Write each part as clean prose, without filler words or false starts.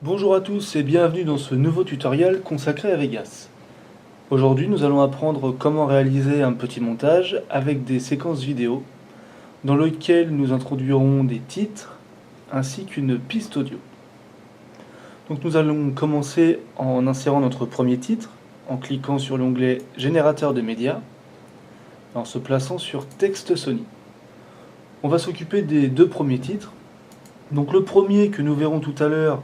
Bonjour à tous et bienvenue dans ce nouveau tutoriel consacré à Vegas. Aujourd'hui, nous allons apprendre comment réaliser un petit montage avec des séquences vidéo dans lequel nous introduirons des titres ainsi qu'une piste audio. Donc nous allons commencer en insérant notre premier titre, en cliquant sur l'onglet Générateur de médias et en se plaçant sur Texte Sony. On va s'occuper des deux premiers titres. Donc le premier que nous verrons tout à l'heure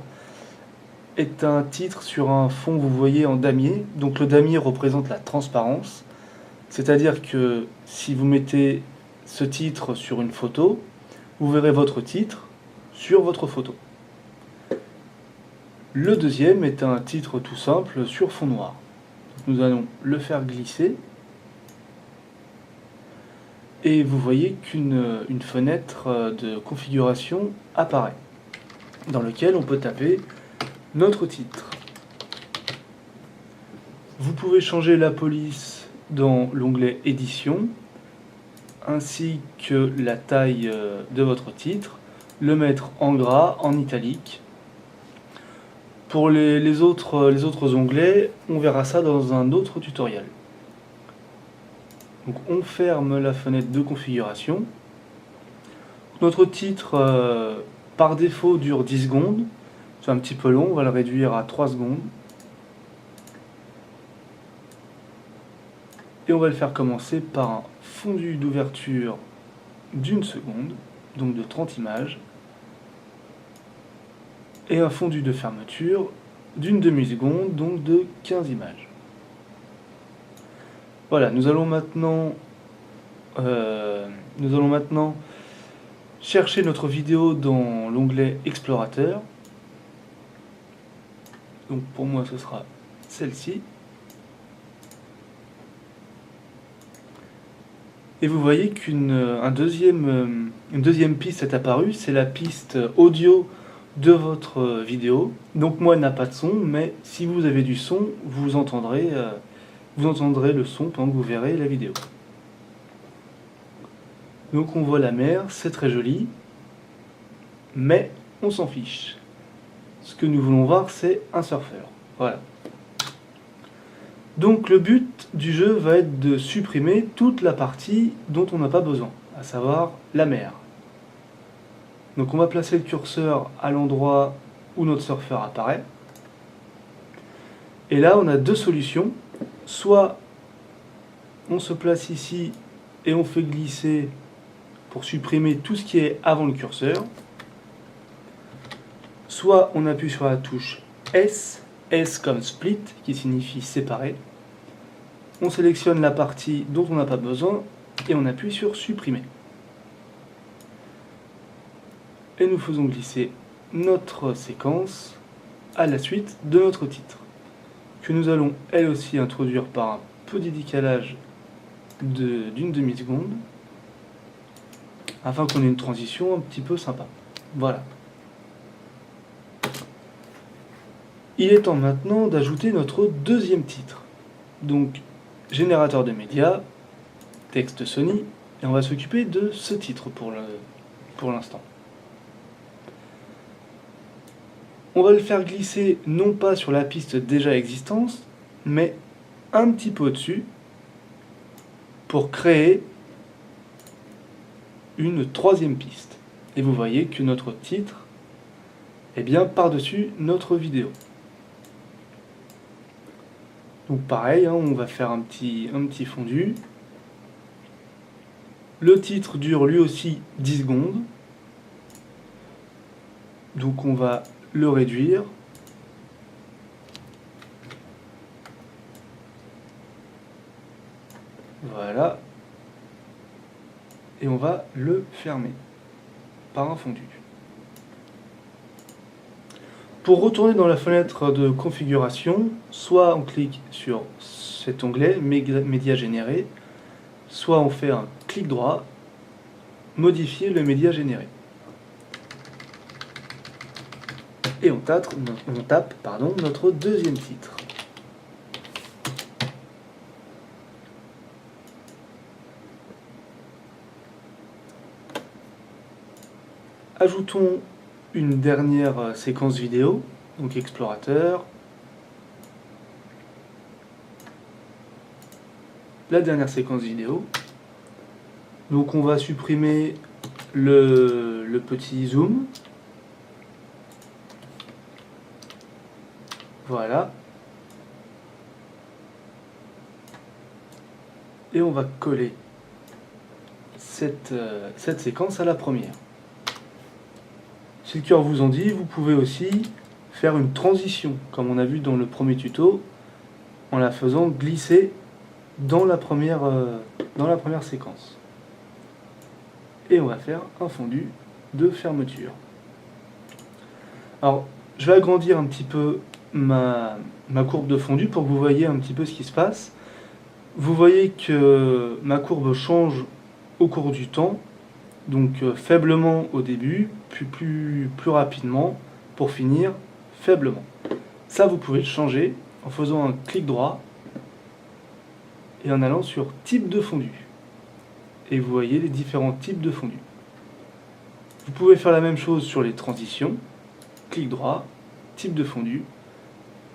est un titre sur un fond, vous voyez, en damier. Donc le damier représente la transparence, c'est-à-dire que si vous mettez ce titre sur une photo, vous verrez votre titre sur votre photo. Le deuxième est un titre tout simple sur fond noir. Nous allons le faire glisser et vous voyez qu'une fenêtre de configuration apparaît dans laquelle on peut taper notre titre. Vous pouvez changer la police dans l'onglet édition ainsi que la taille de votre titre, le mettre en gras, en italique. Pour les autres onglets, on verra ça dans un autre tutoriel. Donc on ferme la fenêtre de configuration. Notre titre par défaut dure 10 secondes. C'est un petit peu long, on va le réduire à 3 secondes. Et on va le faire commencer par un fondu d'ouverture d'1 seconde, donc de 30 images, et un fondu de fermeture d'une demi-seconde, donc de 15 images. Voilà, nous allons maintenant chercher notre vidéo dans l'onglet Explorateur. Donc pour moi ce sera celle-ci. Et vous voyez qu'une deuxième piste est apparue, c'est la piste audio de votre vidéo. Donc moi elle n'a pas de son, mais si vous avez du son, vous entendrez le son pendant que vous verrez la vidéo. Donc on voit la mer, c'est très joli, mais on s'en fiche. Ce que nous voulons voir, c'est un surfeur. Voilà. Donc le but du jeu va être de supprimer toute la partie dont on n'a pas besoin, à savoir la mer. Donc on va placer le curseur à l'endroit où notre surfeur apparaît. Et là on a deux solutions. Soit on se place ici et on fait glisser pour supprimer tout ce qui est avant le curseur. Soit on appuie sur la touche S, S comme split, qui signifie séparer. On sélectionne la partie dont on n'a pas besoin et on appuie sur supprimer. Et nous faisons glisser notre séquence à la suite de notre titre, que nous allons elle aussi introduire par un petit décalage d'une demi-seconde, afin qu'on ait une transition un petit peu sympa. Voilà. Il est temps maintenant d'ajouter notre deuxième titre. Donc, générateur de médias, texte Sony, et on va s'occuper de ce titre pour l'instant. On va le faire glisser non pas sur la piste déjà existante, mais un petit peu au-dessus pour créer une troisième piste. Et vous voyez que notre titre est bien par-dessus notre vidéo. Donc pareil, on va faire un petit fondu. Le titre dure lui aussi 10 secondes. Donc on va le réduire. Voilà. Et on va le fermer par un fondu. Pour retourner dans la fenêtre de configuration, soit on clique sur cet onglet Média généré, soit on fait un clic droit, modifier le média généré. Et on tape notre deuxième titre. Ajoutons une dernière séquence vidéo Donc explorateur. La dernière séquence vidéo. Donc on va supprimer le petit zoom. Voilà. Et on va coller cette séquence à la première. Si le cœur vous en dit, vous pouvez aussi faire une transition, comme on a vu dans le premier tuto, en la faisant glisser dans la première séquence. Et on va faire un fondu de fermeture. Alors, je vais agrandir un petit peu ma courbe de fondu pour que vous voyez un petit peu ce qui se passe. Vous voyez que ma courbe change au cours du temps, donc faiblement au début, puis plus rapidement, pour finir faiblement. Ça, vous pouvez le changer en faisant un clic droit et en allant sur type de fondu. Et vous voyez les différents types de fondu. Vous pouvez faire la même chose sur les transitions, clic droit, type de fondu,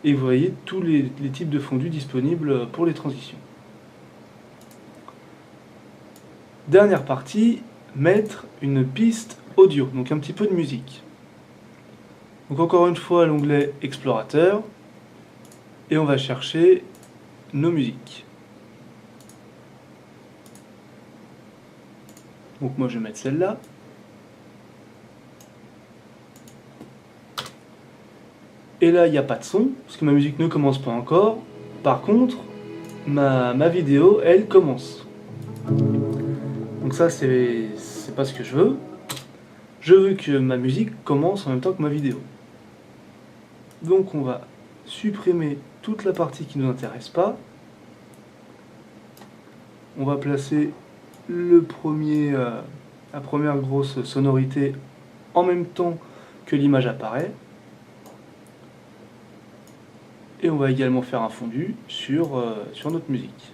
et vous voyez tous les types de fondu disponibles pour les transitions. Dernière partie, mettre une piste audio, donc un petit peu de musique. Donc encore une fois, l'onglet explorateur, et on va chercher nos musiques. Donc moi je vais mettre celle-là. Et là il n'y a pas de son, parce que ma musique ne commence pas encore. Par contre, ma vidéo, elle commence. Donc ça c'est pas ce que je veux. Je veux que ma musique commence en même temps que ma vidéo. Donc on va supprimer toute la partie qui ne nous intéresse pas. On va placer la première grosse sonorité en même temps que l'image apparaît. Et on va également faire un fondu sur notre musique.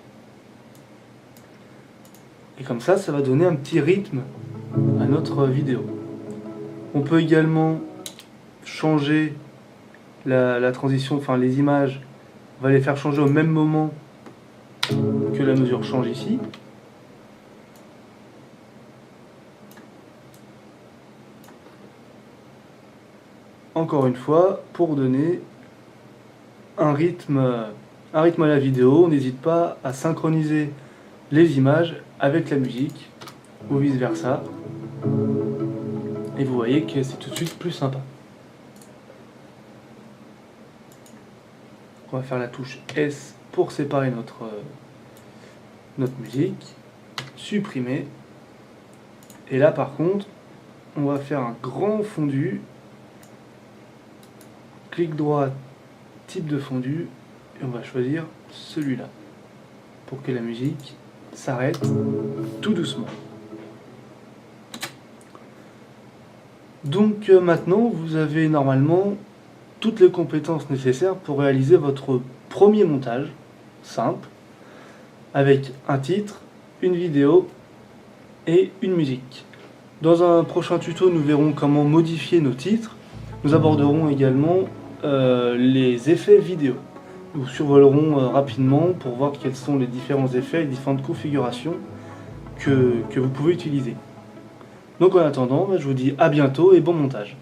Et comme ça va donner un petit rythme à notre vidéo. On peut également changer la transition, enfin les images, on va les faire changer au même moment que la mesure change ici. Encore une fois, pour donner un rythme à la vidéo, on n'hésite pas à synchroniser les images avec la musique ou vice versa. Et vous voyez que c'est tout de suite plus sympa. On va faire la touche S pour séparer notre musique, supprimer. Et là par contre, on va faire un grand fondu, clic droit, type de fondu, et on va choisir celui-là pour que la musique s'arrête tout doucement. Donc maintenant vous avez normalement toutes les compétences nécessaires pour réaliser votre premier montage simple avec un titre, une vidéo et une musique. Dans un prochain tuto, nous verrons comment modifier nos titres. Nous aborderons également les effets vidéo. Nous survolerons rapidement pour voir quels sont les différents effets et différentes configurations que vous pouvez utiliser. Donc en attendant, je vous dis à bientôt et bon montage.